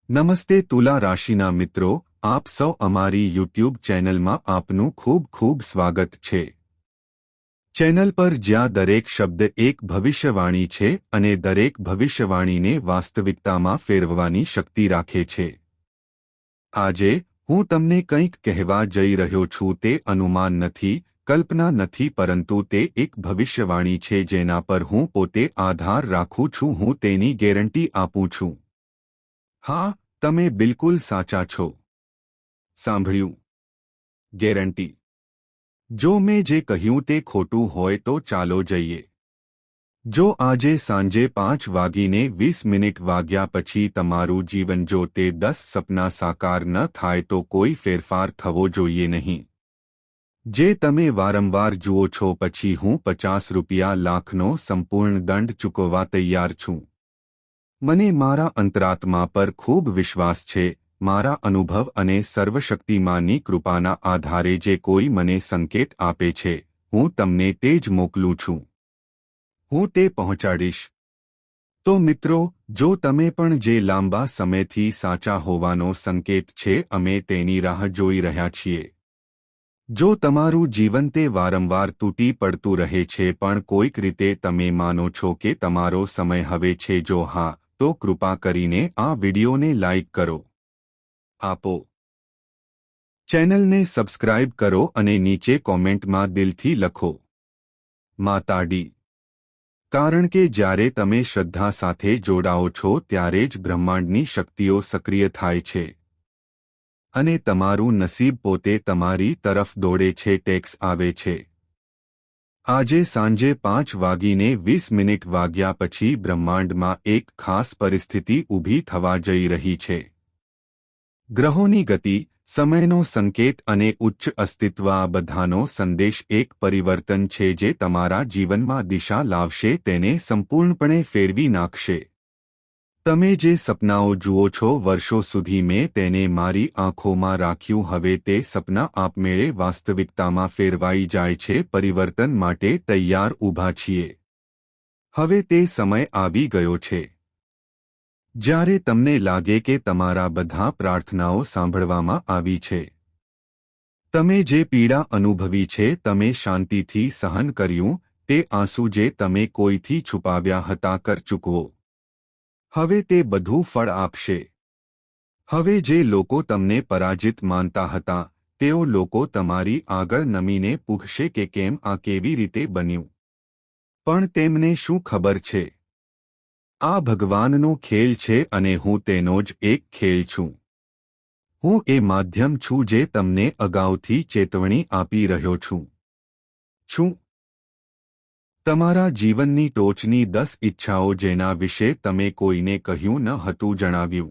નમસ્તે તુલા રાશિના મિત્રો, આપ સૌ અમારી યુટ્યુબ ચેનલમાં આપનું ખૂબ ખૂબ સ્વાગત છે. ચેનલ પર જ્યાં દરેક શબ્દ એક ભવિષ્યવાણી છે અને દરેક ભવિષ્યવાણીને વાસ્તવિકતામાં ફેરવવાની શક્તિ રાખે છે. આજે હું તમને કંઈક કહેવા જઈ રહ્યો છું. તે અનુમાન નથી, કલ્પના નથી, પરંતુ તે એક ભવિષ્યવાણી છે જેના પર હું પોતે આધાર રાખું છું. હું તેની ગેરંટી આપું છું. હા, તમે બિલકુલ સાચા છો. સાંભળ્યું? ગેરંટી. જો મેં જે કહ્યું તે ખોટું હોય તો ચાલો જઈએ. જો આજે સાંજે 5:20 વાગ્યા પછી તમારું જીવન જો તે 10 સપના સાકાર ન થાય તો કોઈ ફેરફાર થવો જોઈએ નહીં. જે તમે વારંવાર જુઓ છો પછી હું ₹50 લાખનો સંપૂર્ણ દંડ ચૂકવવા તૈયાર છું. મને મારા અંતરાત્મા પર ખૂબ વિશ્વાસ છે. મારા અનુભવ અને સર્વશક્તિમાનની કૃપાના આધારે જે કોઈ મને સંકેત આપે છે, હું તમને તે જ મોકલું છું. હું તે પહોંચાડીશ. તો મિત્રો, જો તમે પણ જે લાંબા સમયથી સાચા હોવાનો સંકેત છે, અમે તેની રાહ જોઈ રહ્યા છીએ. જો તમારું જીવન તે વારંવાર તૂટી પડતું રહે છે પણ કોઈક રીતે તમે માનો છો કે તમારો સમય હવે છે, જો હા, તો કૃપા કરીને આ વિડિયોને લાઇક કરો, આપો, ચેનલને સબસ્ક્રાઇબ કરો અને નીચે કોમેન્ટમાં દિલથી લખો, માતાડી. કારણ કે જ્યારે તમે શ્રદ્ધા સાથે જોડાઓ છો ત્યારે જ બ્રહ્માંડની શક્તિઓ સક્રિય થાય છે અને તમારું નસીબ પોતે તમારી તરફ દોડે છે. ટેક્સ આવે છે. આજે સાંજે 5:20 વાગ્યા પછી બ્રહ્માંડમાં એક ખાસ પરિસ્થિતિ ઊભી થવા જઈ રહી છે. ગ્રહોની ગતિ, સમયનો સંકેત અને ઉચ્ચ અસ્તિત્વ, આ બધાનો સંદેશ એક પરિવર્તન છે જે તમારા જીવનમાં દિશા લાવશે, તેને સંપૂર્ણપણે ફેરવી નાખશે. તમે જે સપનાઓ જુઓ છો, વર્ષો સુધી મેં તેને મારી આંખોમાં રાખ્યું. હવે તે સપના આપમેળે વાસ્તવિકતામાં ફેરવાઈ જાય છે. પરિવર્તન માટે તૈયાર ઊભા છીએ. હવે તે સમય આવી ગયો છે જ્યારે તમને લાગે કે તમારા બધા પ્રાર્થનાઓ સાંભળવામાં આવી છે. તમે જે પીડા અનુભવી છે, તમે શાંતિથી સહન કર્યું, તે આંસુ જે તમે કોઈથી છુપાવ્યા હતા, કર ચૂકવો. હવે તે બધું ફળ આપશે. હવે જે લોકો તમને પરાજિત માનતા હતા, તેઓ લોકો તમારી આગળ નમીને પૂછશે કે કેમ આ કેવી રીતે બન્યું. પણ તેમને શું ખબર છે? આ ભગવાનનો ખેલ છે અને હું તેનો જ એક ખેલ છું. હું એ માધ્યમ છું જે તમને અગાઉથી ચેતવણી આપી રહ્યો છું. તમારા જીવનની ટોચની 10 ઈચ્છાઓ જેના વિશે તમે કોઈને કહ્યું ન હતું, જણાવ્યું.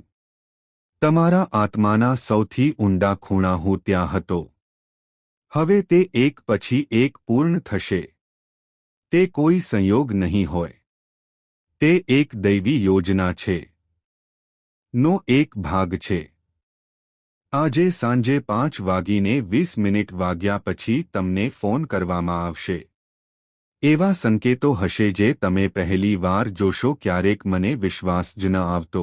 તમારા આત્માના સૌથી ઊંડા ખૂણા હું ત્યાં હતો. હવે તે એક પછી એક પૂર્ણ થશે. તે કોઈ સંયોગ નહીં હોય. તે એક દૈવી યોજના છે. નો એક ભાગ છે. આજે સાંજે 5:20 વાગ્યા પછી તમને ફોન કરવામાં આવશે. એવા સંકેતો હશે જે તમે પહેલી વાર જોશો. ક્યારેક મને વિશ્વાસ જ ન આવતો.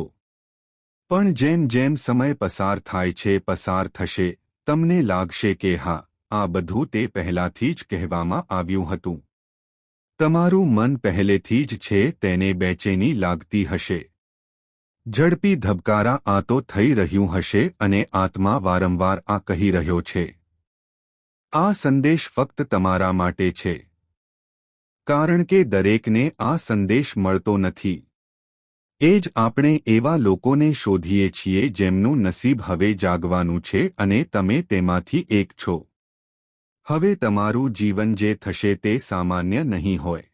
પણ જેમ જેમ સમય પસાર થાય છે, પસાર થશે, તમને લાગશે કે હા, આ બધું તે પહેલાથી જ કહેવામાં આવ્યું હતું. તમારું મન પહેલેથી જ છે, તેને બેચેની લાગતી હશે. ઝડપી ધબકારા આ તો થઈ રહ્યું હશે અને આત્મા વારંવાર આ કહી રહ્યો છે. આ સંદેશ ફક્ત તમારા માટે છે. કારણ કે દરેકને આ સંદેશ મળતો નથી. એ જ આપણે એવા લોકોને શોધીએ છીએ જેમનું નસીબ હવે જાગવાનું છે અને તમે તેમાંથી એક છો. હવે તમારું જીવન જે થશે તે સામાન્ય નહીં હોય.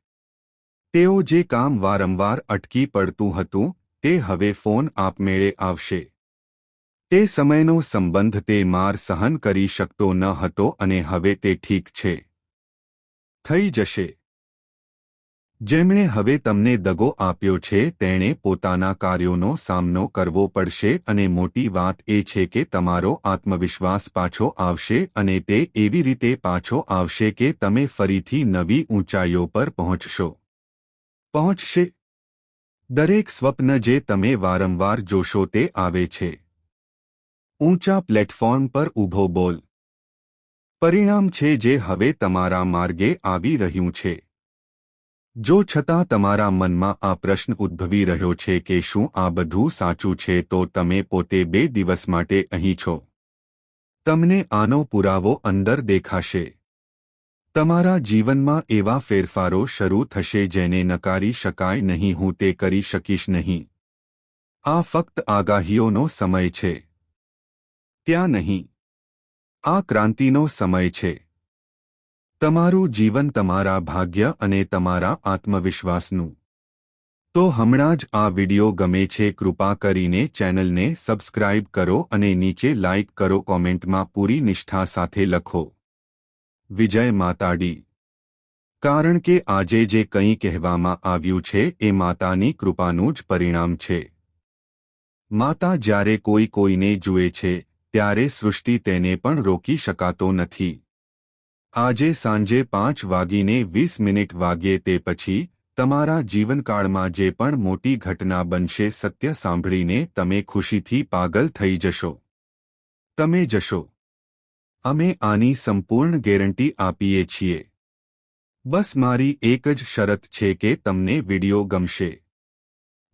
તેઓ જે કામ વારંવાર અટકી પડતું હતું, તે હવે ફોન આપમેળે આવશે. તે સમયનો સંબંધ તે માર સહન કરી શકતો ન હતો અને હવે તે ઠીક છે. થઈ જશે. જેમણે હવે તમને દગો આપ્યો છે તેણે પોતાના કાર્યોનો સામનો કરવો પડશે અને મોટી વાત એ છે કે તમારો આત્મવિશ્વાસ પાછો આવશે અને તે એવી રીતે પાછો આવશે કે તમે ફરીથી નવી ઊંચાઈઓ પર પહોંચશે. દરેક સ્વપ્ન જે તમે વારંવાર જોશો તે આવે છે. ઊંચા પ્લેટફોર્મ પર ઊભો બોલ. પરિણામ છે જે હવે તમારા માર્ગે આવી રહ્યું છે. જો છતાં તમારા મનમાં આ પ્રશ્ન ઉદ્ભવી રહ્યો છે કે શું આ બધું સાચું છે, તો તમે પોતે 2 દિવસ માટે અહીં છો. તમને આનો પુરાવો અંદર દેખાશે. તમારા જીવનમાં એવા ફેરફારો શરૂ થશે જેને નકારી શકાય નહીં. હું તે કરી શકીશ નહીં. આ ફક્ત આગાહીઓનો સમય છે. ત્યાં નહીં. આ ક્રાંતિનો સમય છે. તમારું જીવન તમારા ભાગ્ય અને તમારા આત્મવિશ્વાસનું. તો હમણાં જ આ વિડિયો ગમે છે કૃપા કરીને ચેનલને સબસ્ક્રાઇબ કરો અને નીચે લાઇક કરો. કોમેન્ટમાં પૂરી નિષ્ઠા સાથે લખો, વિજય માતાડી. કારણ કે આજે જે કંઈ કહેવામાં આવ્યું છે એ માતાની કૃપાનું જ પરિણામ છે. માતા જ્યારે કોઈને જુએ છે ત્યારે સૃષ્ટિ તેને પણ રોકી શકાતો નથી. આજે સાંજે 5:20 વાગ્યે તે પછી તમારા જીવનકાળમાં જે પણ મોટી ઘટના બનશે, સત્ય સાંભળીને તમે ખુશીથી પાગલ થઈ જશો. તમે જશો. અમે આની સંપૂર્ણ ગેરંટી આપીએ છીએ. બસ મારી એક જ શરત છે કે તમને વિડિયો ગમશે.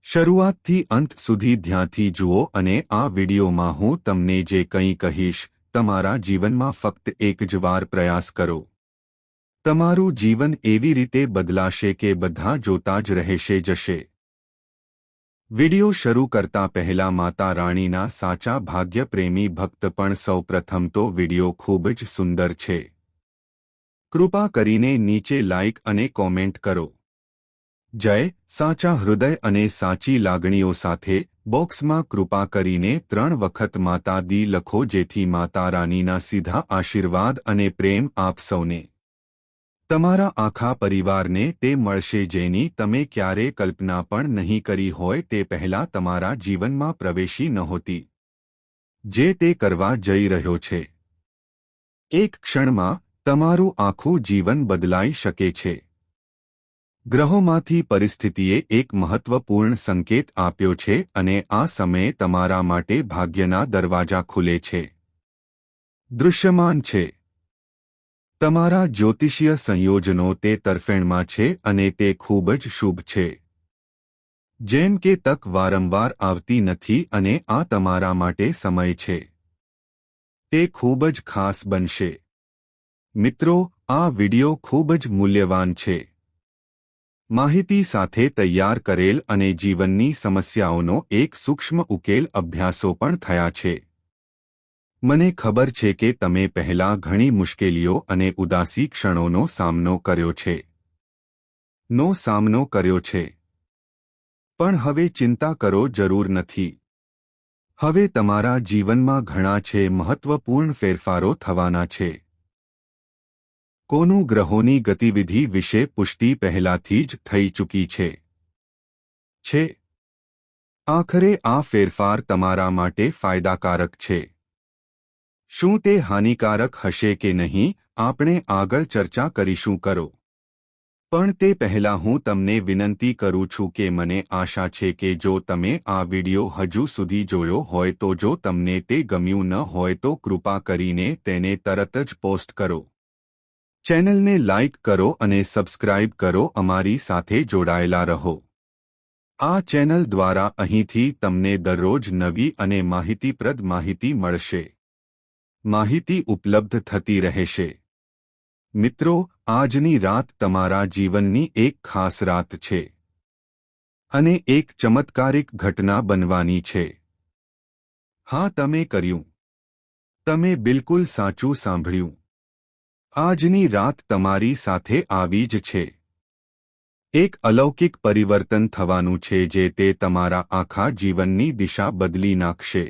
શરૂઆતથી અંત સુધી ધ્યાનથી જુઓ અને આ વિડિયોમાં હું તમને જે કંઈ કહીશ, તમારા જીવનમાં ફક્ત એક જ વાર પ્રયાસ કરો. તમારું જીવન એવી રીતે બદલાશે કે બધા જોતા જ રહેશે જશે. વિડિયો શરૂ કરતા પહેલા માતા રાણીના સાચા ભાગ્યપ્રેમી ભક્ત પણ સૌપ્રથમ તો વિડિયો ખૂબ જ સુંદર છે. કૃપા કરીને નીચે લાઇક અને કોમેન્ટ કરો. જય. સાચા હૃદય અને સાચી લાગણીઓ સાથે બોક્સમાં કૃપા કરીને 3 વખત માતા દી લખો જેથી માતા રાણીના સીધા આશીર્વાદ અને પ્રેમ આપ સૌને, તમારા આખા પરિવારને તે મળશે જેની તમે ક્યારેય કલ્પના પણ નહીં કરી હોય. તે પહેલાં તમારા જીવનમાં પ્રવેશી નહોતી જે તે કરવા જઈ રહ્યો છે. એક ક્ષણમાં તમારું આખું જીવન બદલાઈ શકે છે. ગ્રહોમાંથી પરિસ્થિતિએ એક મહત્વપૂર્ણ સંકેત આપ્યો છે અને આ સમયે તમારા માટે ભાગ્યના દરવાજા ખુલે છે. દૃશ્યમાન છે. તમારા જ્યોતિષીય સંયોજનો તે તરફેણમાં છે અને તે ખૂબ જ શુભ છે. જેમ કે તક વારંવાર આવતી નથી અને આ તમારા માટે સમય છે. તે ખૂબ જ ખાસ બનશે. મિત્રો, આ વિડિયો ખૂબ જ મૂલ્યવાન છે. માહિતી સાથે તૈયાર કરેલ અને જીવનની સમસ્યાઓનો એક સૂક્ષ્મ ઉકેલ અભ્યાસો પણ થયા છે. મને ખબર છે કે તમે પહેલાં ઘણી મુશ્કેલીઓ અને ઉદાસી ક્ષણોનો સામનો કર્યો છે. પણ હવે ચિંતા કરો જરૂર નથી. હવે તમારા જીવનમાં ઘણા છે મહત્વપૂર્ણ ફેરફારો થવાના છે. કોનું ગ્રહોની ગતિવિધિ વિશે પુષ્ટિ પહેલાથી જ થઈ ચૂકી છે. આખરે આ ફેરફાર તમારા માટે ફાયદાકારક છે. શું તે હાનિકારક હશે કે નહીં, આપણે આગળ ચર્ચા કરીશું. કરો. પણ તે પહેલાં હું તમને વિનંતી કરું છું કે મને આશા છે કે જો તમે આ વિડિયો હજુ સુધી જોયો હોય તો જો તમને તે ગમ્યું ન હોય તો કૃપા કરીને તેને તરત જ પોસ્ટ કરો. ચેનલને લાઇક કરો અને સબસ્ક્રાઇબ કરો. અમારી સાથે જોડાયેલા રહો. આ ચેનલ દ્વારા અહીંથી તમને દરરોજ નવી અને માહિતીપ્રદ માહિતી મળશે. માહિતી ઉપલબ્ધ થતી રહેશે. મિત્રો, આજની રાત તમારા જીવનની એક ખાસ રાત છે અને એક ચમત્કારિક ઘટના બનવાની છે. હા, તમે કર્યું. તમે બિલકુલ સાચું સાંભળ્યું. આજની રાત તમારી સાથે આવી જ છે. એક અલૌકિક પરિવર્તન થવાનું છે જે તે તમારા આખા જીવનની દિશા બદલી નાખશે.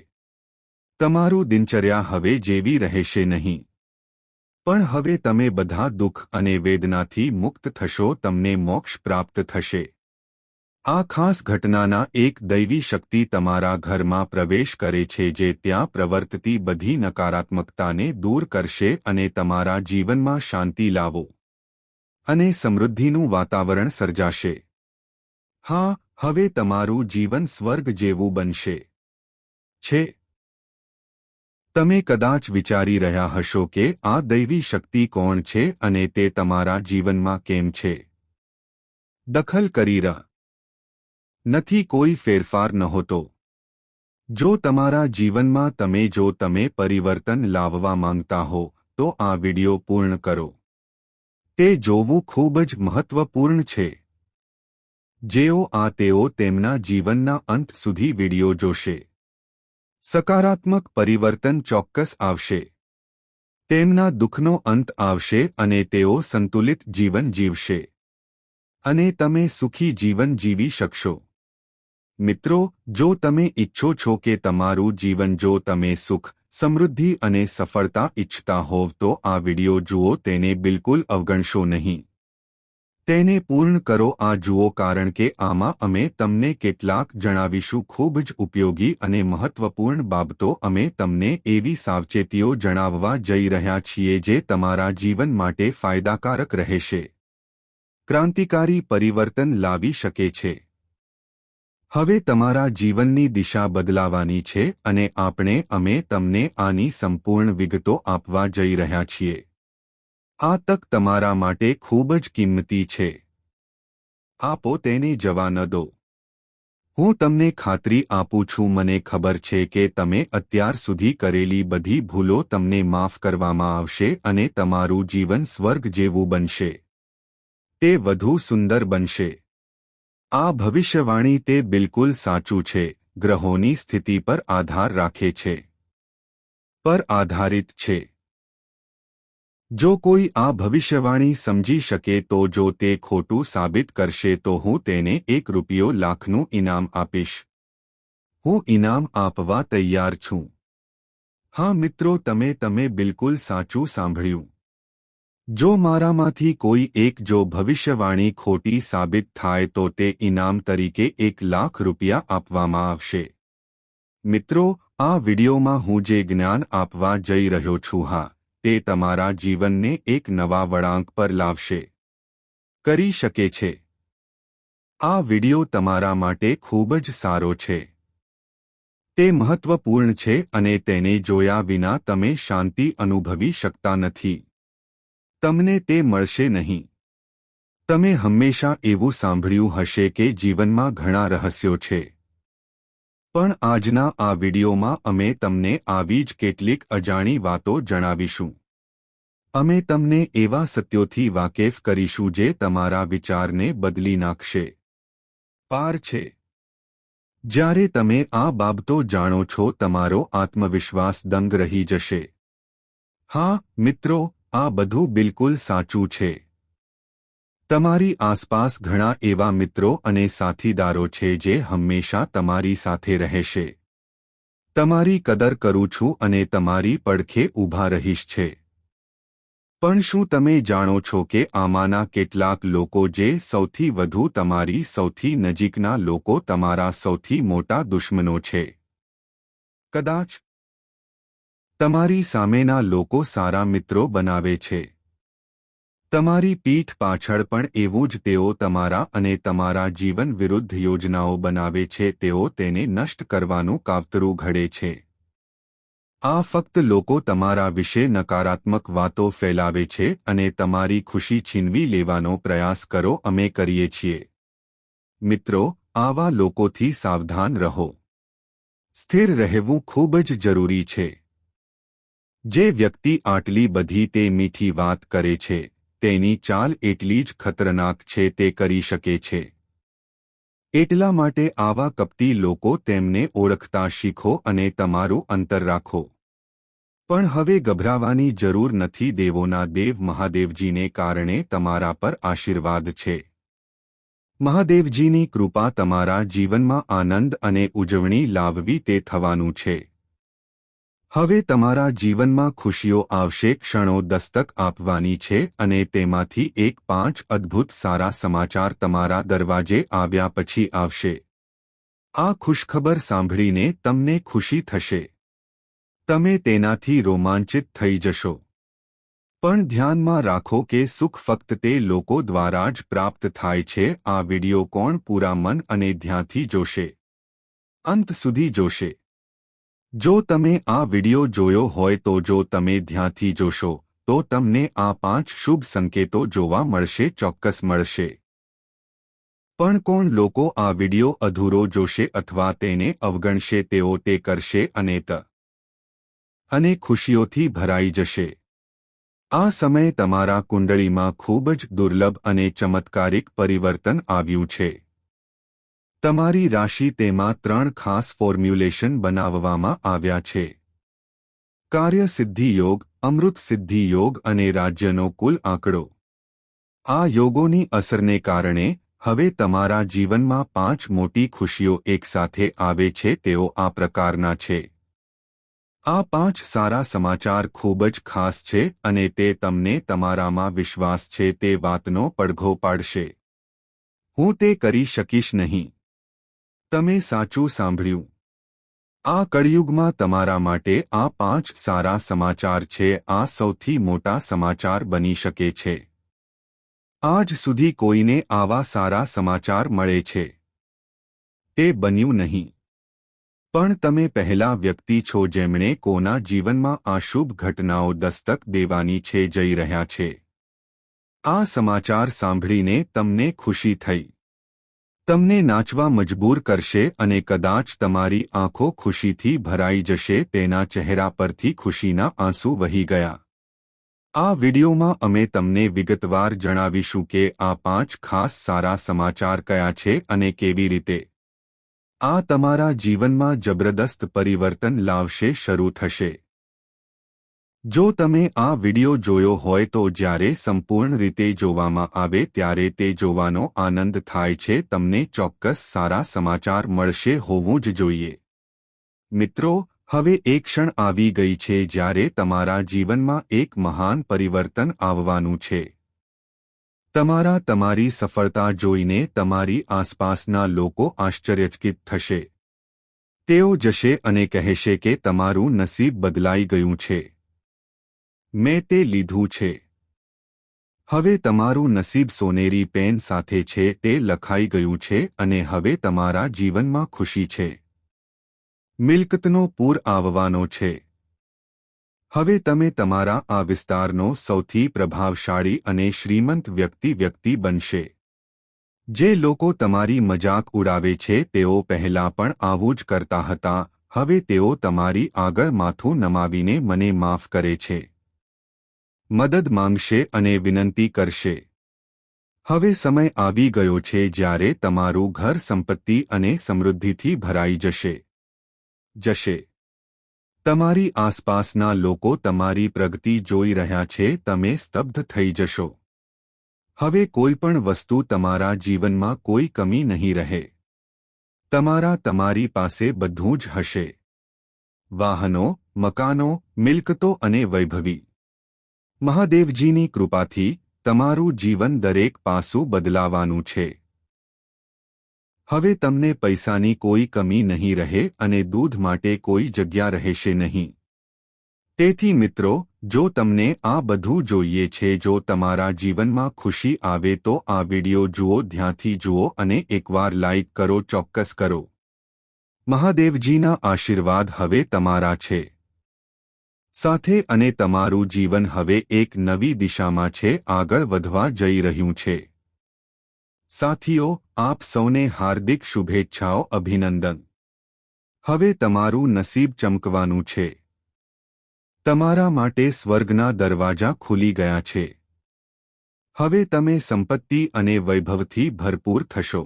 તમારું દિનચર્યા હવે જેવી રહેશે નહીં. પણ હવે તમે બધા દુઃખ અને વેદનાથી મુક્ત થશો. તમને મોક્ષ પ્રાપ્ત થશે. આ ખાસ ઘટનાના એક દૈવી શક્તિ તમારા ઘરમાં પ્રવેશ કરે છે જે ત્યાં પ્રવર્તતી બધી નકારાત્મકતાને દૂર કરશે અને તમારા જીવનમાં શાંતિ લાવો અને સમૃદ્ધિનું વાતાવરણ સર્જાશે. હા, હવે તમારું જીવન સ્વર્ગ જેવું બનશે છે। તમે કદાચ વિચારી રહ્યા હશો કે આ દૈવી શક્તિ કોણ છે અને તે તમારા જીવનમાં કેમ છે દખલ કરી રહી નથી, કોઈ ફેરફાર નહોતો। જો તમારા જીવનમાં તમે પરિવર્તન લાવવા માંગતા હો તો આ વિડિયો પૂર્ણ કરો। તે જોવું ખૂબ જ મહત્વપૂર્ણ છે। તેઓ તેમના જીવનના અંત સુધી વિડિયો જોશે। સકારાત્મક પરિવર્તન ચોક્કસ આવશે। તેમના દુઃખનો અંત આવશે અને તેઓ સંતુલિત જીવન જીવશે અને તમે સુખી જીવન જીવી શકશો। મિત્રો, જો તમે ઈચ્છો છો કે તમારું જીવન, જો તમે સુખ, સમૃદ્ધિ અને સફળતા ઈચ્છતા હોવ તો આ વિડિયો જુઓ, તેને બિલકુલ અવગણશો નહીં। તેને પૂર્ણ કરો। આ જુઓ, કારણ કે આમાં અમે તમને કેટલાક જણાવીશું ખૂબ જ ઉપયોગી અને મહત્વપૂર્ણ બાબતો। અમે તમને એવી સાવચેતીઓ જણાવવા જઈ રહ્યા છીએ જે તમારા જીવન માટે ફાયદાકારક રહેશે, ક્રાંતિકારી પરિવર્તન લાવી શકે છે। હવે તમારા જીવનની દિશા બદલાવાની છે અને અમે તમને આની સંપૂર્ણ વિગતો આપવા જઈ રહ્યા છીએ। આ તક તમારા માટે ખૂબ જ કિંમતી છે। આપો તેને જવા ન દો। હું તમને ખાતરી આપું છું, મને ખબર છે કે તમે અત્યાર સુધી કરેલી બધી ભૂલો તમને માફ કરવામાં આવશે અને તમારું જીવન સ્વર્ગ જેવું બનશે। તે વધુ સુંદર બનશે। આ ભવિષ્યવાણી તે બિલકુલ સાચું છે। ગ્રહોની સ્થિતિ પર આધાર રાખે છે, પર આધારિત છે। જો કોઈ આ ભવિષ્યવાણી સમજી શકે તો જો તે ખોટું સાબિત કરશે તો હું તેને ₹1,00,000નું ઇનામ આપીશ। હું ઇનામ આપવા તૈયાર છું। હા મિત્રો, તમે બિલકુલ સાચું સાંભળ્યું। જો મારામાંથી કોઈ એક જો ભવિષ્યવાણી ખોટી સાબિત થાય તો તે ઇનામ તરીકે ₹1,00,000 આપવામાં આવશે। મિત્રો, આ વિડિયોમાં હું જે જ્ઞાન આપવા જઈ રહ્યો છું, તે તમારા જીવનને એક નવા વળાંક પર લાવશે, કરી શકે છે। આ વિડિયો તમારા માટે ખૂબ જ સારો છે। તે મહત્વપૂર્ણ છે અને તેને જોયા વિના તમે શાંતિ અનુભવી શકતા નથી। તમને તે મળશે નહીં। તમે હંમેશા એવું સાંભળ્યું હશે કે જીવનમાં ઘણા રહસ્યો છે, પણ આજના આ વિડિયોમાં અમે તમને આવી જ કેટલીક અજાણી વાતો જણાવીશું। અમે તમને એવા સત્યોથી વાકેફ કરીશું જે તમારા વિચારને બદલી નાખશે। પાર છે। જ્યારે તમે આ બાબતો જાણો છો, તમારો આત્મવિશ્વાસ દંગ રહી જશે। હા મિત્રો, આ બધું બિલકુલ સાચું છે। તમારી આસપાસ ઘણા એવા મિત્રો અને સાથીદારો છે જે હંમેશા તમારી સાથે રહેશે। તમારી કદર કરું છું અને તમારી પડખે ઊભા રહીશ છે। પણ શું તમે જાણો છો કે આમાંના કેટલાક લોકો, જે સૌથી વધુ તમારી સૌથી નજીકના લોકો, તમારા સૌથી મોટા દુશ્મનો છે? કદાચ તમારી સામેના લોકો સારા મિત્રો બનાવે છે। તમારી પીઠ પાછળ પણ એવું જ તેઓ તમારા અને તમારા જીવન વિરુદ્ધ યોજનાઓ બનાવે છે। તેઓ તેને નષ્ટ કરવાનું કાવતરું ઘડે છે। આ ફક્ત લોકો તમારા વિશે નકારાત્મક વાતો ફેલાવે છે અને તમારી ખુશી છીનવી લેવાનો પ્રયાસ કરો અમે કરીએ છીએ। મિત્રો, આવા લોકોથી સાવધાન રહો। સ્થિર રહેવું ખૂબ જ જરૂરી છે। જે વ્યક્તિ આટલી બધી તે મીઠી વાત કરે છે, તેની ચાલ એટલી જ ખતરનાક છે। તે કરી શકે છે। એટલા માટે આવા કપટી લોકો, તેમને ઓળખતા શીખો અને તમારું અંતર રાખો। પણ હવે ગભરાવાની જરૂર નથી। દેવોના દેવ મહાદેવજીને કારણે તમારા પર આશીર્વાદ છે। મહાદેવજીની કૃપા તમારા જીવનમાં આનંદ અને ઉજવણી લાવવી તે થવાનું છે। હવે તમારા જીવનમાં ખુશીઓ આવશે। ક્ષણો દસ્તક આપવાની છે અને તેમાંથી 5 અદ્ભુત સારા સમાચાર તમારા દરવાજે આવ્યા પછી આવશે। આ ખુશખબર સાંભળીને તમને ખુશી થશે। તમે તેનાથી રોમાંચિત થઈ જશો। પણ ધ્યાનમાં રાખો કે સુખ ફક્ત તે લોકો દ્વારા જ પ્રાપ્ત થાય છે. આ વિડિયો કોણ પૂરા મન અને ધ્યાનથી જોશે, અંત સુધી જોશે? જો તમે આ વિડિયો જોયો હોય તો જો તમે ધ્યાનથી જોશો તો તમને આ 5 શુભ સંકેતો જોવા મળશે, ચોક્કસ મળશે. પણ કોણ લોકો આ વિડિયો અધૂરો જોશે અથવા તેને અવગણશે? તેઓ તે કરશે અને ખુશીઓથી ભરાઈ જશે. આ સમયે તમારા કુંડળીમાં ખૂબ જ દુર્લભ અને ચમત્કારિક પરિવર્તન આવ્યું છે. તમારી રાશિ તેમાં 3 ખાસ ફોર્મ્યુલેશન બનાવવામાં આવ્યા છે: કાર્ય સિદ્ધિ યોગ, અમૃત સિદ્ધિ યોગ અને રાજ્યનો કુલ આંકડો. આ યોગોની અસરને કારણે હવે તમારા જીવનમાં 5 મોટી ખુશીઓ એકસાથે આવે છે. તેઓ આ પ્રકારના છે. આ 5 સારા સમાચાર ખૂબ જ ખાસ છે અને તે તમને તમારામાં વિશ્વાસ છે તે વાતનો પડઘો પાડશે. હું તે કરી શકીશ નહીં. તમે સાચું સાંભળ્યું. આ કળિયુગમાં તમારા માટે આ 5 સારા સમાચાર છે. આ સૌથી મોટા સમાચાર બની શકે છે. આજ સુધી કોઈને આવા સારા સમાચાર મળે છે. તે બન્યું નહીં. પણ તમે પહેલા વ્યક્તિ છો જેમણે કોના જીવનમાં આ શુભ ઘટનાઓ દસ્તક દેવાની છે જઈ રહ્યા છે. આ સમાચાર સાંભળીને તમને ખુશી થઈ. તમને નાચવા મજબૂર કરશે અને કદાચ તમારી આંખો ખુશીથી ભરાઈ જશે. તેના ચહેરા પરથી ખુશીના આંસુ વહી ગયા. આ વિડિયોમાં અમે તમને વિગતવાર જણાવીશું કે આ 5 ખાસ સારા સમાચાર કયા છે અને કેવી રીતે આ તમારા જીવનમાં જબરદસ્ત પરિવર્તન લાવશે. શરૂ થશે. જો તમે આ વિડિયો જોયો હોય તો જ્યારે સંપૂર્ણ રીતે જોવામાં આવે ત્યારે તે જોવાનો આનંદ થાય છે. તમને ચોક્કસ સારા સમાચાર મળશે હોવું જ જોઈએ. મિત્રો, હવે એક ક્ષણ આવી ગઈ છે જ્યારે તમારા જીવનમાં એક મહાન પરિવર્તન આવવાનું છે. તમારી સફળતા જોઈને તમારી આસપાસના લોકો આશ્ચર્યચકિત થશે. તેઓ જશે અને કહેશે કે તમારું નસીબ બદલાઈ ગયું છે. મેં તે લીધું છે. હવે તમારું નસીબ સોનેરી પેન સાથે છે. તે લખાઈ ગયું છે અને હવે તમારા જીવનમાં ખુશી છે. મિલકતનો પૂર આવવાનો છે. હવે તમે તમારા આ વિસ્તારનો સૌથી પ્રભાવશાળી અને શ્રીમંત વ્યક્તિ બનશે. જે લોકો તમારી મજાક ઉડાવે છે તેઓ પહેલા પણ આવું જ કરતા હતા. હવે તેઓ તમારી આગળ માથું નમાવીને મને માફ કરે છે, મદદ માંગશે અને વિનંતી કરશે. હવે સમય આવી ગયો છે જ્યારે તમારું ઘર સંપત્તિ અને સમૃદ્ધિથી ભરાઈ જશે. તમારી આસપાસના લોકો તમારી પ્રગતિ જોઈ રહ્યા છે. તમે સ્તબ્ધ થઈ જશો. હવે કોઈ પણ વસ્તુ તમારા જીવનમાં કોઈ કમી નહીં રહે. તમારી પાસે બધું જ હશે. વાહનો, મકાનો, મિલકતો અને વૈભવી. મહાદેવજીની કૃપાથી તમારું જીવન દરેક પાસું બદલાવાનું છે. હવે તમને પૈસાની કોઈ કમી નહીં રહે અને દૂધ માટે કોઈ જગ્યા રહેશે નહીં. તેથી મિત્રો, જો તમને આ બધું જોઈએ છે, જો તમારા જીવનમાં ખુશી આવે તો આ વિડિયો જુઓ, ધ્યાનથી જુઓ અને એકવાર લાઈક કરો, ચોક્કસ કરો. મહાદેવજીના આશીર્વાદ હવે તમારા છે સાથે અને તમારું જીવન હવે એક નવી દિશામાં છે, આગળ વધવા જઈ રહ્યું છે. સાથીઓ, આપ સૌને હાર્દિક શુભેચ્છાઓ, અભિનંદન. હવે તમારું નસીબ ચમકવાનું છે. તમારા માટે સ્વર્ગના દરવાજા ખુલી ગયા છે. હવે તમે સંપત્તિ અને વૈભવથી ભરપૂર થશો.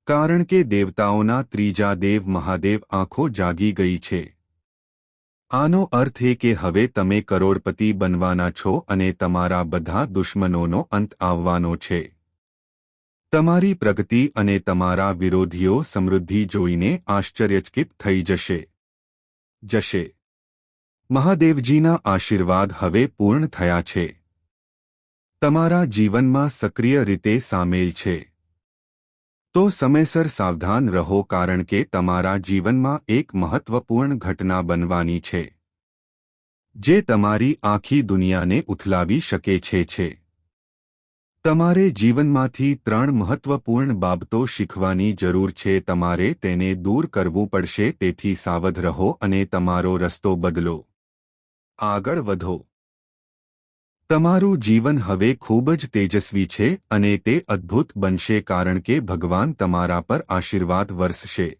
કારણ કે દેવતાઓના ત્રીજા દેવ મહાદેવ આંખો જાગી ગઈ છે. આનો અર્થ એ કે હવે તમે કરોડપતિ બનવાના છો અને તમારા બધા દુશ્મનોનો અંત આવવાનો છે. તમારી પ્રગતિ અને તમારા વિરોધીઓ સમૃદ્ધિ જોઈને આશ્ચર્યચકિત થઈ જશે. મહાદેવજીના આશીર્વાદ હવે પૂર્ણ થયા છે. તમારા જીવનમાં સક્રિય રીતે સામેલ છે. તો સમયસર સાવધાન રહો કારણ કે તમારા જીવનમાં એક મહત્વપૂર્ણ ઘટના બનવાની છે. જે તમારી આખી દુનિયાને ઉથલાવી શકે છે. તમારે જીવનમાંથી 3 મહત્વપૂર્ણ બાબતો શીખવાની જરૂર છે. તમારે તેને દૂર કરવું પડશે. તેથી સાવધ રહો અને તમારો રસ્તો બદલો. આગળ વધો. તમારું જીવન હવે ખૂબ જ તેજસ્વી છે અને તે અદ્ભુત બનશે કારણ કે ભગવાન તમારા પર આશીર્વાદ વરસશે.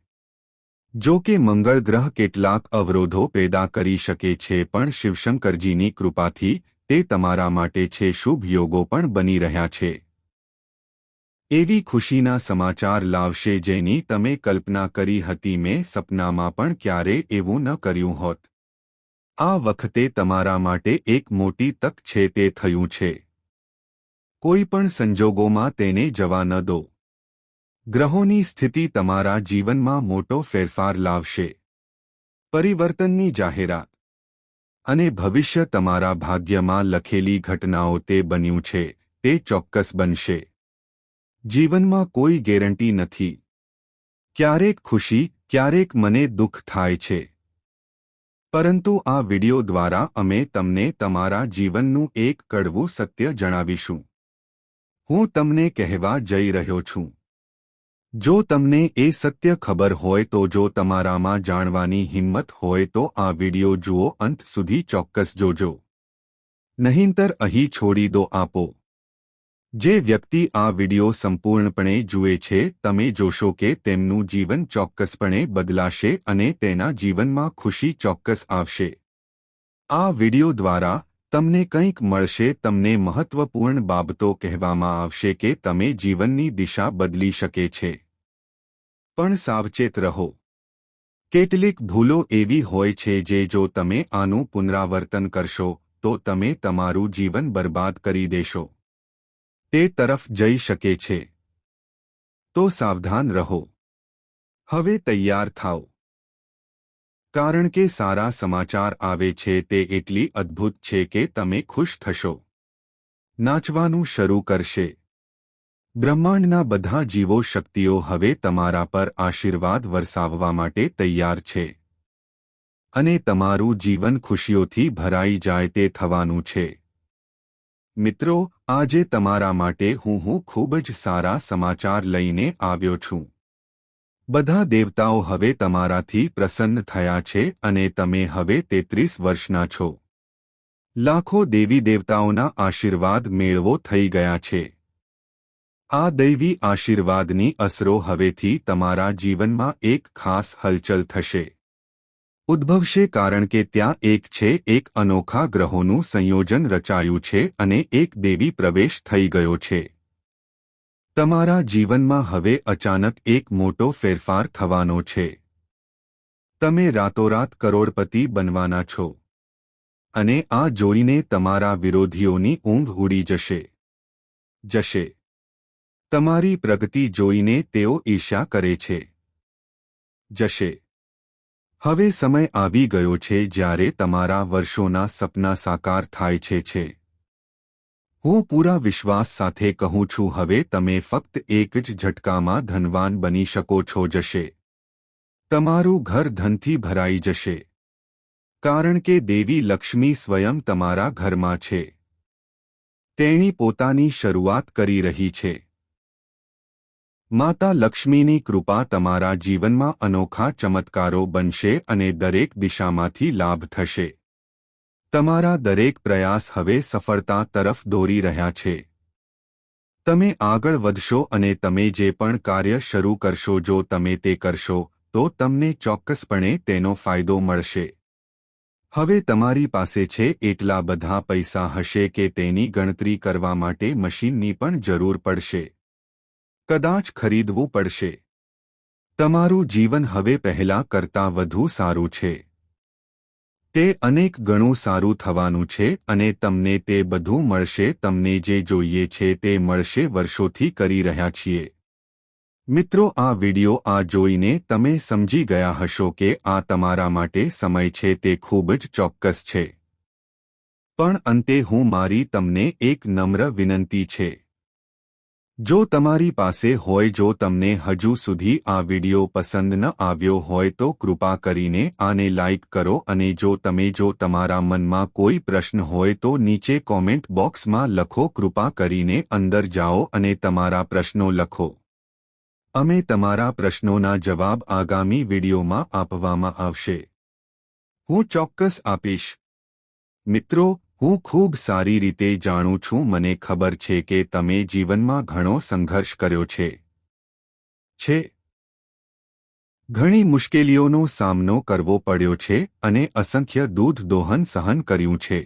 જો કે મંગળ ગ્રહ કેટલાક અવરોધો પેદા કરી શકે છે, પણ શિવશંકરજીની કૃપાથી તે તમારા માટે છે. શુભ યોગો પણ બની રહ્યા છે. એવી ખુશીના સમાચાર લાવશે જેની તમે કલ્પના કરી હતી. મેં સપનામાં પણ ક્યારે એવું ન કર્યું હોત. આ વખતે તમારા માટે એક મોટી તક છે. તે થયું છે. કોઈ પણ સંજોગોમાં તેને જવા ન દો. ગ્રહોની સ્થિતિ તમારા જીવનમાં મોટો ફેરફાર લાવશે. પરિવર્તનની જાહેરાત અને ભવિષ્ય તમારા ભાગ્યમાં લખેલી ઘટનાઓ તે બન્યું છે. તે ચોક્કસ બનશે. જીવનમાં કોઈ ગેરંટી નથી. ક્યારેક ખુશી, ક્યારેક મને દુઃખ થાય છે. પરંતુ આ વિડિયો દ્વારા અમે તમને તમારા જીવનનું એક કડવું સત્ય જણાવીશું. હું તમને કહેવા જઈ રહ્યો છું. જો તમને એ સત્ય ખબર હોય તો, જો તમારામાં જાણવાની હિંમત હોય તો આ વિડિયો જુઓ. અંત સુધી ચોક્કસ જોજો. નહીંતર અહીં છોડી દો. આપો. જે વ્યક્તિ આ વિડિયો સંપૂર્ણપણે જુએ છે, તમે જોશો કે તેમનું જીવન ચોક્કસપણે બદલાશે અને તેના જીવનમાં ખુશી ચોક્કસ આવશે. આ વિડિયો દ્વારા તમને કંઈક મળશે. તમને મહત્વપૂર્ણ બાબતો કહેવામાં આવશે કે તમે જીવનની દિશા બદલી શકે છે. પણ સાવચેત રહો. કેટલીક ભૂલો એવી હોય છે જે જો તમે આનું પુનરાવર્તન કરશો તો તમે તમારું જીવન બરબાદ કરી દેશો. તે તરફ જઈ શકે છે. તો સાવધાન રહો. હવે તૈયાર થાઓ. કારણ કે સારા સમાચાર આવે છે. તે એટલી અદ્ભુત છે કે તમે ખુશ થશો. નાચવાનું શરૂ કરશે. બ્રહ્માંડના બધા જીવો શક્તિઓ હવે તમારા પર આશીર્વાદ વરસાવવા માટે તૈયાર છે. અને તમારું જીવન ખુશીઓથી ભરાઈ જાય તે થવાનું છે. મિત્રો, આજે તમારા માટે હું ખૂબ જ સારા સમાચાર લઈને આવ્યો છું. બધા દેવતાઓ હવે તમારાથી પ્રસન્ન થયા છે અને તમે હવે 33 વર્ષના છો. લાખો દેવી દેવતાઓના આશીર્વાદ મેળવો થઈ ગયા છે. આ દૈવી આશીર્વાદની અસરો હવેથી તમારા જીવનમાં એક ખાસ હલચલ થશે. ઉદ્ભવશે કારણ કે ત્યાં એક અનોખા ગ્રહોનું સંયોજન રચાયું છે અને એક દેવી પ્રવેશ થઈ ગયો છે. તમારા જીવનમાં હવે અચાનક એક મોટો ફેરફાર થવાનો છે. તમે રાતોરાત કરોડપતિ બનવાના છો. અને આ જોઈને તમારા વિરોધીઓની ઊંઘ ઉડી જશે. તમારી પ્રગતિ જોઈને તેઓ ઈર્ષ્યા કરે છે. હવે સમય આવી ગયો છે જ્યારે તમારા વર્ષોના સપના સાકાર થાય છે. હું પૂરા વિશ્વાસ સાથે કહું છું, હવે તમે ફક્ત એક જ ઝટકામાં ધનવાન બની શકો છો. તમારું ઘર ધનથી ભરાઈ જશે. કારણ કે દેવી લક્ષ્મી સ્વયં તમારા ઘરમાં છે. તેણી પોતાની શરૂઆત કરી રહી છે. માતા લક્ષ્મીની કૃપા તમારા જીવનમાં અનોખા ચમત્કારો બનશે અને દરેક દિશામાંથી લાભ થશે. તમારા દરેક પ્રયાસ હવે સફળતા તરફ દોરી રહ્યા છે. તમે આગળ વધશો અને તમે જે પણ કાર્ય શરૂ કરશો, જો તમે તે કરશો તો તમને ચોક્કસપણે તેનો ફાયદો મળશે. હવે તમારી પાસે છે એટલા બધા પૈસા હશે કે તેની ગણતરી કરવા માટે મશીનની પણ જરૂર પડશે. કદાચ ખરીદવું પડશે. તમારું જીવન હવે પહેલા કરતાં વધુ સારું છે. તે અનેક ગણું સારું થવાનું છે અને તમને તે બધું મળશે. તમને જે જોઈએ છે તે મળશે. વર્ષોથી કરી રહ્યા છીએ. મિત્રો, આ વિડિયો આ જોઈને તમે સમજી ગયા હશો કે આ તમારા માટે સમય છે. તે ખૂબ જ ચોક્કસ છે. પણ અંતે હું મારી તમને એક નમ્ર વિનંતી છે. જો તમારી પાસે હોય, જો તમને હજુ સુધી આ વિડિયો પસંદ ન આવ્યો હોય તો કૃપા કરીને આને લાઇક કરો અને જો તમારા મનમાં કોઈ પ્રશ્ન હોય તો નીચે કોમેન્ટ બોક્સમાં લખો. કૃપા કરીને અંદર જાઓ અને તમારા પ્રશ્નો લખો. અમે તમારા પ્રશ્નોના જવાબ આગામી વિડિયોમાં આપવામાં આવશે. હું ચોક્કસ આપીશ. મિત્રો, હું ખૂબ સારી રીતે જાણું છું, મને ખબર છે કે તમે જીવનમાં ઘણો સંઘર્ષ કર્યો છે. ઘણી મુશ્કેલીઓનો સામનો કરવો પડ્યો છે અને અસંખ્ય દૂધ દોહન સહન કર્યું છે.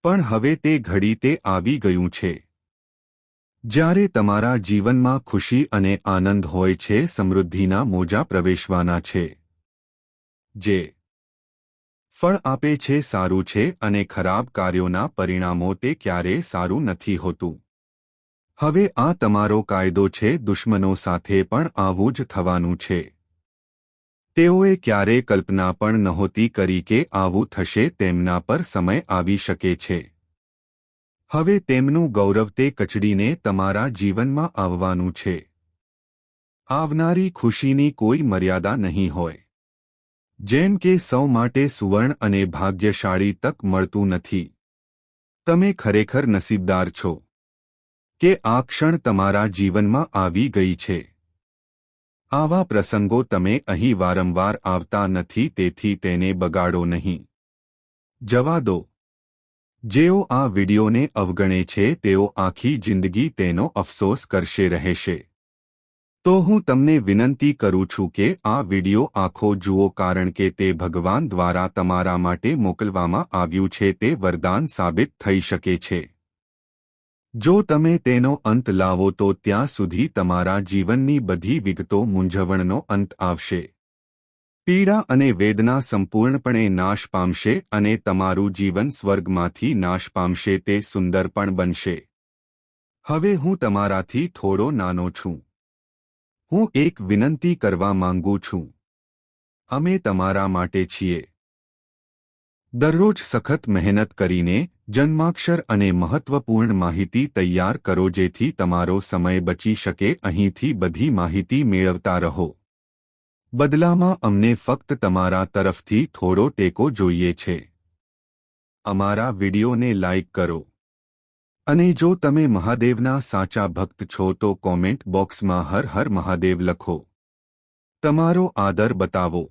પણ હવે તે ઘડી તે આવી ગયું છે જ્યારે તમારા જીવનમાં ખુશી અને આનંદ હોય છે, સમૃદ્ધિના મોજા પ્રવેશવાના છે. જે ફળ આપે છે સારું છે અને ખરાબ કાર્યોના પરિણામો તે ક્યારેય સારું નથી હોતું. હવે આ તમારો કાયદો છે. દુશ્મનો સાથે પણ આવું જ થવાનું છે. તેઓએ ક્યારેય કલ્પના પણ નહોતી કરી કે આવું થશે. તેમના પર સમય આવી શકે છે. હવે તેમનું ગૌરવ તે કચડીને તમારા જીવનમાં આવવાનું છે. આવનારી ખુશીની કોઈ મર્યાદા નહીં હોય. જેમ કે સૌ માટે સુવર્ણ અને ભાગ્યશાળી તક મળતું નથી. તમે ખરેખર નસીબદાર છો કે આ ક્ષણ તમારા જીવનમાં આવી ગઈ છે. આવા પ્રસંગો તમે અહીં વારંવાર આવતા નથી, તેથી તેને બગાડો નહીં. જવા દો. જેઓ આ વિડિયોને અવગણે છે તેઓ આખી જિંદગી તેનો અફસોસ કરશે રહેશે. તો હું તમને વિનંતી કરું છું કે આ વિડિયો આખો જુઓ, કારણ કે તે ભગવાન દ્વારા તમારા માટે મોકલવામાં આવ્યું છે. તે વરદાન સાબિત થઈ શકે છે. જો તમે તેનો અંત લાવો તો ત્યાં સુધી તમારા જીવનની બધી વિગતો મૂંઝવણનો અંત આવશે. પીડા અને વેદના સંપૂર્ણપણે નાશ પામશે અને તમારું જીવન સ્વર્ગમાંથી નાશ પામશે. તે સુંદર પણ બનશે. હવે હું તમારાથી થોડો નાનો છું. હું એક વિનંતી કરવા માંગુ છું. અમે તમારા માટે છીએ. દરરોજ સખત મહેનત કરીને જન્માક્ષર અને મહત્વપૂર્ણ માહિતી તૈયાર કરો જેથી તમારો સમય બચી શકે. અહીંથી બધી માહિતી મેળવતા રહો. બદલામાં અમને ફક્ત તમારા તરફથી થોડો ટેકો જોઈએ છે. અમારા વિડિયોને લાઇક કરો. અને જો તમે મહાદેવના સાચા ભક્ત છો તો કોમેન્ટ બોક્સમાં હર હર મહાદેવ લખો. તમારો આદર બતાવો.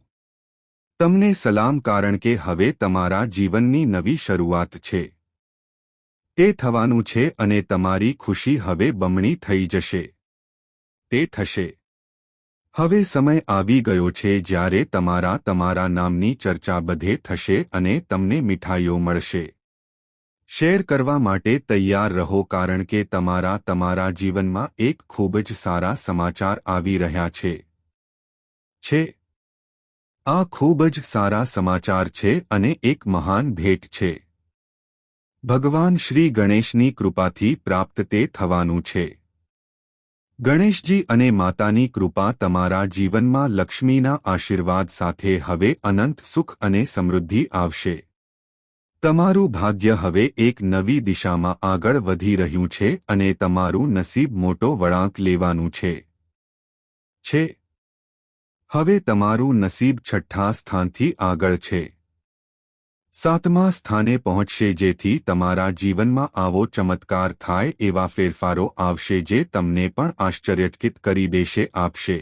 તમને સલામ, કારણ કે હવે તમારા જીવનની નવી શરૂઆત છે. તે થવાનું છે અને તમારી ખુશી હવે બમણી થઈ જશે. તે થશે. હવે સમય આવી ગયો છે જ્યારે તમારા નામની ચર્ચા બધે થશે અને તમને મીઠાઈઓ મળશે. શેર કરવા માટે તૈયાર રહો, કારણ કે તમારા જીવનમાં એક ખૂબ જ સારા સમાચાર આવી રહ્યા છે. આ ખૂબ જ સારા સમાચાર છે અને એક મહાન ભેટ છે. ભગવાન શ્રી ગણેશની કૃપાથી પ્રાપ્ત તે થવાનું છે. ગણેશજી અને માતાની કૃપા તમારા જીવનમાં લક્ષ્મીના આશીર્વાદ સાથે હવે અનંત સુખ અને સમૃદ્ધિ આવશે. તમારું ભાગ્ય હવે એક નવી દિશામાં આગળ વધી રહ્યું છે અને તમારું નસીબ મોટો વળાંક લેવાનું છે. હવે તમારું નસીબ 6થા સ્થાનથી આગળ છે. 7મા સ્થાને પહોંચશે, જેથી તમારા જીવનમાં આવો ચમત્કાર થાય, એવા ફેરફારો આવશે જે તમને પણ આશ્ચર્યચકિત કરી દેશે આપશે.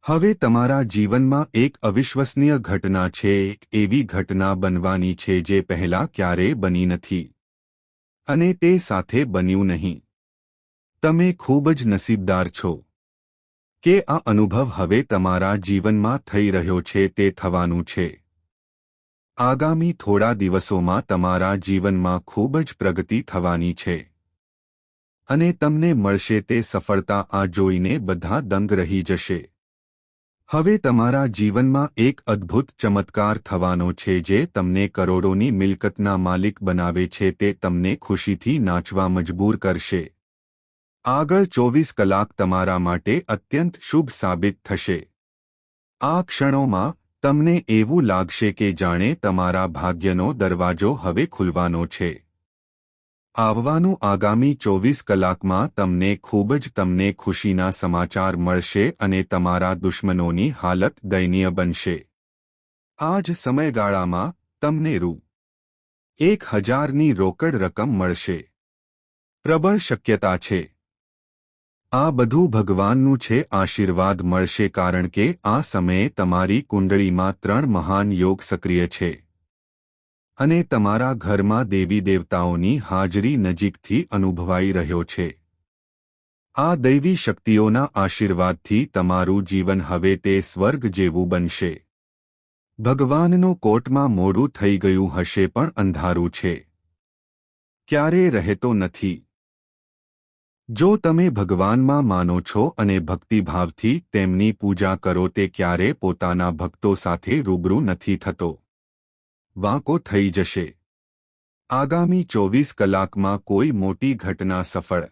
હવે તમારા જીવનમાં એક અવિશ્વસનીય ઘટના છે. એક એવી ઘટના બનવાની છે જે પહેલા ક્યારેય બની નથી અને તે સાથે બન્યું નહીં. તમે ખૂબ જ નસીબદાર છો કે આ અનુભવ હવે તમારા જીવનમાં થઈ રહ્યો છે. તે થવાનું છે. આગામી થોડા દિવસોમાં તમારા જીવનમાં ખૂબ જ પ્રગતિ થવાની છે અને તમને મળશે તે સફળતા. આ જોઈને બધા દંગ રહી જશે. હવે તમારા જીવનમાં એક અદ્ભુત ચમત્કાર થવાનો છે જે તમને કરોડોની મિલકતના માલિક બનાવે છે. તે તમને ખુશીથી નાચવા મજબૂર કરશે. આગળ 24 કલાક તમારા માટે અત્યંત શુભ સાબિત થશે. આ ક્ષણોમાં તમને એવું લાગશે કે જાણે તમારા ભાગ્યનો દરવાજો હવે ખુલવાનો છે. આવવાનું આગામી 24 કલાકમાં તમને ખુશીના સમાચાર મળશે અને તમારા દુશ્મનોની હાલત દયનીય બનશે. આ જ સમયગાળામાં તમને રૂ.1000ની રોકડ રકમ મળશે. પ્રબળ શક્યતા છે. આ બધું ભગવાનનું છે. આશીર્વાદ મળશે કારણ કે આ સમયે તમારી કુંડળીમાં 3 મહાન યોગ સક્રિય છે અને તમારા ઘરમાં દેવી દેવતાઓની હાજરી નજીકથી અનુભવાઈ રહ્યો છે. આ દૈવી શક્તિઓના આશીર્વાદથી તમારું જીવન હવે તે સ્વર્ગ જેવું બનશે. ભગવાનનો કોર્ટમાં મોડું થઈ ગયું હશે પણ અંધારું છે. ક્યારેય રહેતો નથી. જો તમે ભગવાનમાં માનો છો અને ભક્તિભાવથી તેમની પૂજા કરો તે ક્યારે પોતાના ભક્તો સાથે રૂબરૂ નથી થતો. વાંકો થઈ જશે. આગામી 24 કલાકમાં કોઈ મોટી ઘટના સફળ